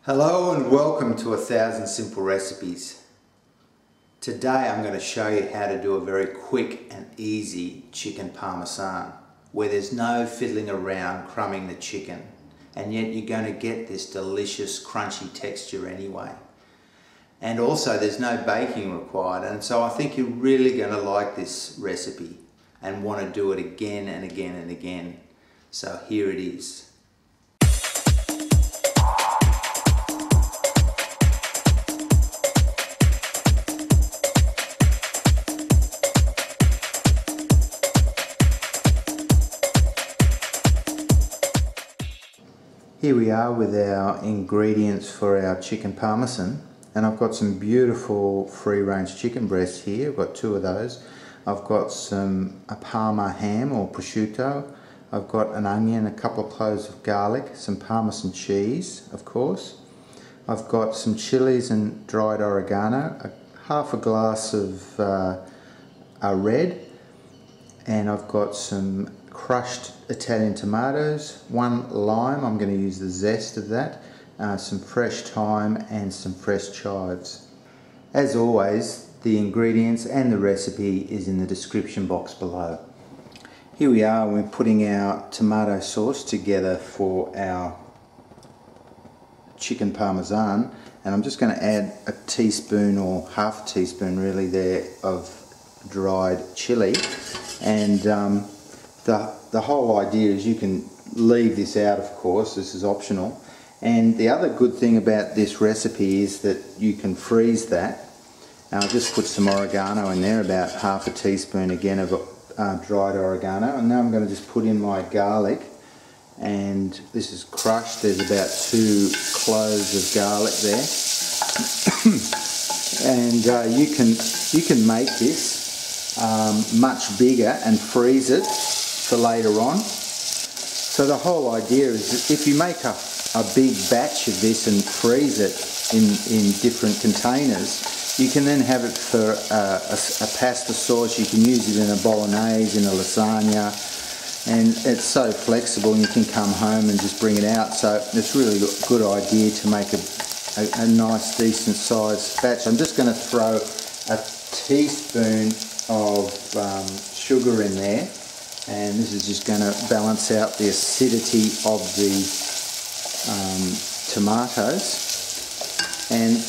Hello and welcome to 1000 Simple Recipes. Today I'm going to show you how to do a very quick and easy chicken parmesan where there's no fiddling around crumbing the chicken, and yet you're going to get this delicious crunchy texture anyway. And also there's no baking required, and so I think you're really going to like this recipe and want to do it again and again and again. So here it is. Here we are with our ingredients for our chicken parmesan, and I've got some beautiful free-range chicken breasts here. I've got two of those. I've got a Parma ham or prosciutto. I've got an onion, a couple of cloves of garlic, some Parmesan cheese, of course. I've got some chilies and dried oregano, half a glass of red, and I've got some crushed Italian tomatoes, one lime, I'm going to use the zest of that, some fresh thyme and some fresh chives. As always, the ingredients and the recipe is in the description box below. Here we are, we're putting our tomato sauce together for our chicken parmesan, and I'm just going to add a teaspoon or half a teaspoon really there of dried chilli, and the whole idea is you can leave this out, of course, this is optional. And the other good thing about this recipe is that you can freeze that. And I'll just put some oregano in there, about half a teaspoon again of dried oregano. And now I'm going to just put in my garlic, and this is crushed. There's about 2 cloves of garlic there. And you can make this much bigger and freeze it for later on. So the whole idea is that if you make a big batch of this and freeze it in different containers, you can then have it for a pasta sauce. You can use it in a bolognese, in a lasagna, and it's so flexible, and you can come home and just bring it out. So it's really a good idea to make a nice decent sized batch. I'm just going to throw a teaspoon of sugar in there, and this is just going to balance out the acidity of the tomatoes. And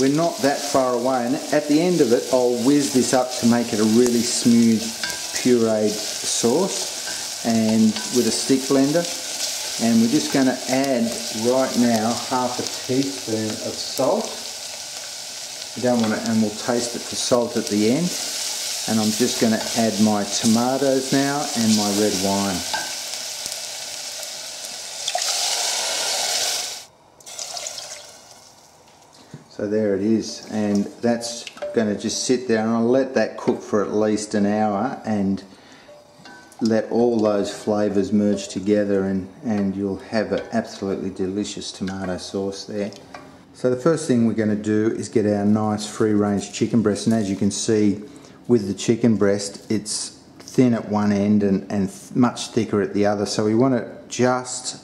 we're not that far away, and at the end of it I'll whiz this up to make it a really smooth pureed sauce, and with a stick blender. And we're just going to add right now half a teaspoon of salt. You don't want to, and we'll taste it for salt at the end. And I'm just going to add my tomatoes now and my red wine. So there it is, and that's going to just sit there, and I'll let that cook for at least an hour and let all those flavours merge together, and you'll have an absolutely delicious tomato sauce there. So the first thing we're going to do is get our nice free-range chicken breast, and as you can see, with the chicken breast, it's thin at one end and much thicker at the other, so we want to just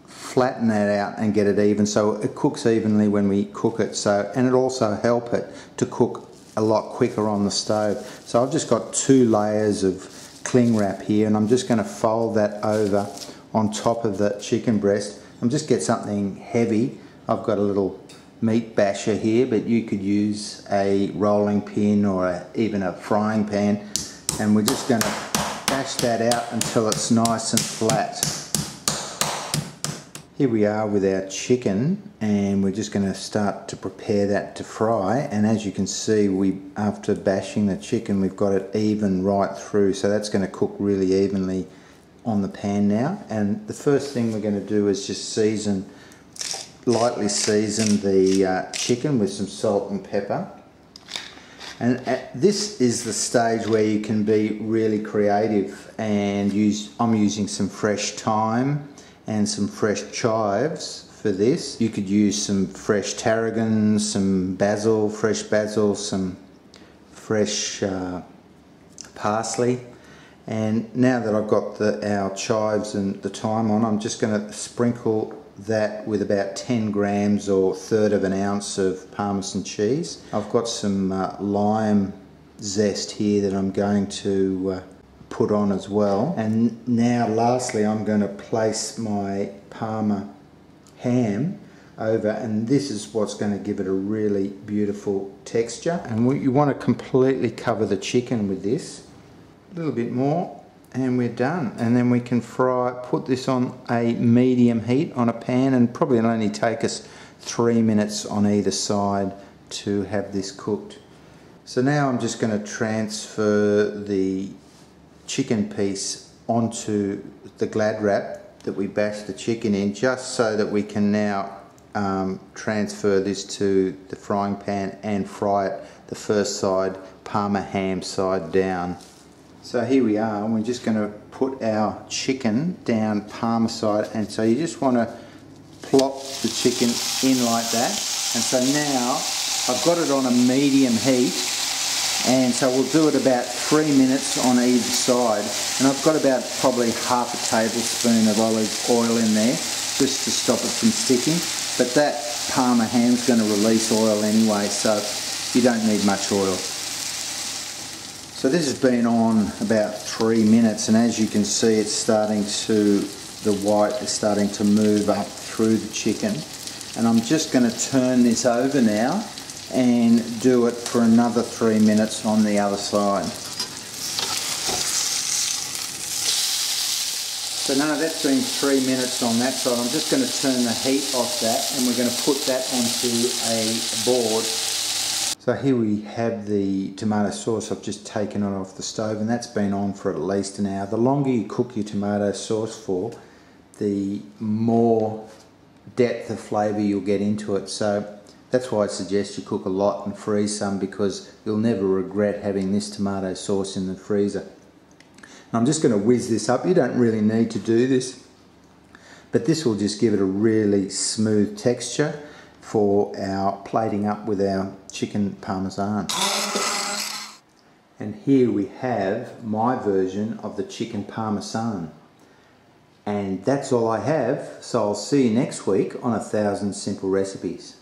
flatten that out and get it even so it cooks evenly when we cook it. So, and it also help it to cook a lot quicker on the stove. So I've just got 2 layers of cling wrap here, and I'm just going to fold that over on top of the chicken breast. I'm just get something heavy. I've got a little meat basher here, but you could use a rolling pin or even a frying pan, and we're just going to bash that out until it's nice and flat. Here we are with our chicken, and we're just going to start to prepare that to fry. And as you can see, after bashing the chicken, we've got it even right through, so that's going to cook really evenly on the pan now. And the first thing we're going to do is just lightly season the chicken with some salt and pepper. And this is the stage where you can be really creative and I'm using some fresh thyme and some fresh chives for this. You could use some fresh tarragon, some basil, fresh basil, some fresh parsley. And now that I've got our chives and the thyme on, I'm just going to sprinkle that with about 10 grams or 1/3 of an ounce of Parmesan cheese. I've got some lime zest here that I'm going to put on as well. And now lastly I'm going to place my Parma ham over, and this is what's going to give it a really beautiful texture. And you want to completely cover the chicken with this, a little bit more, and we're done. And then we can put this on a medium heat on a pan, and probably it'll only take us 3 minutes on either side to have this cooked. So now I'm just going to transfer the chicken piece onto the Glad wrap that we bashed the chicken in, just so that we can now transfer this to the frying pan and fry it the first side, Parma ham side down. So here we are, and we're just going to put our chicken down Parma side, and so you just want to plop the chicken in like that. And so now I've got it on a medium heat, and so we'll do it about 3 minutes on either side. And I've got about probably half a tablespoon of olive oil in there just to stop it from sticking. But that Parma ham's going to release oil anyway, so you don't need much oil. So this has been on about 3 minutes, and as you can see, it's starting to, the white is starting to move up through the chicken. And I'm just going to turn this over now and do it for another 3 minutes on the other side. So now that's been 3 minutes on that side. I'm just going to turn the heat off that, and we're going to put that onto a board. So here we have the tomato sauce. I've just taken it off the stove, and that's been on for at least an hour. The longer you cook your tomato sauce for, the more depth of flavour you'll get into it. So that's why I suggest you cook a lot and freeze some, because you'll never regret having this tomato sauce in the freezer. I'm just going to whiz this up. You don't really need to do this, but this will just give it a really smooth texture for our plating up with our chicken Parmesan. And here we have my version of the chicken Parmesan. And that's all I have, so I'll see you next week on 1000 Simple Recipes.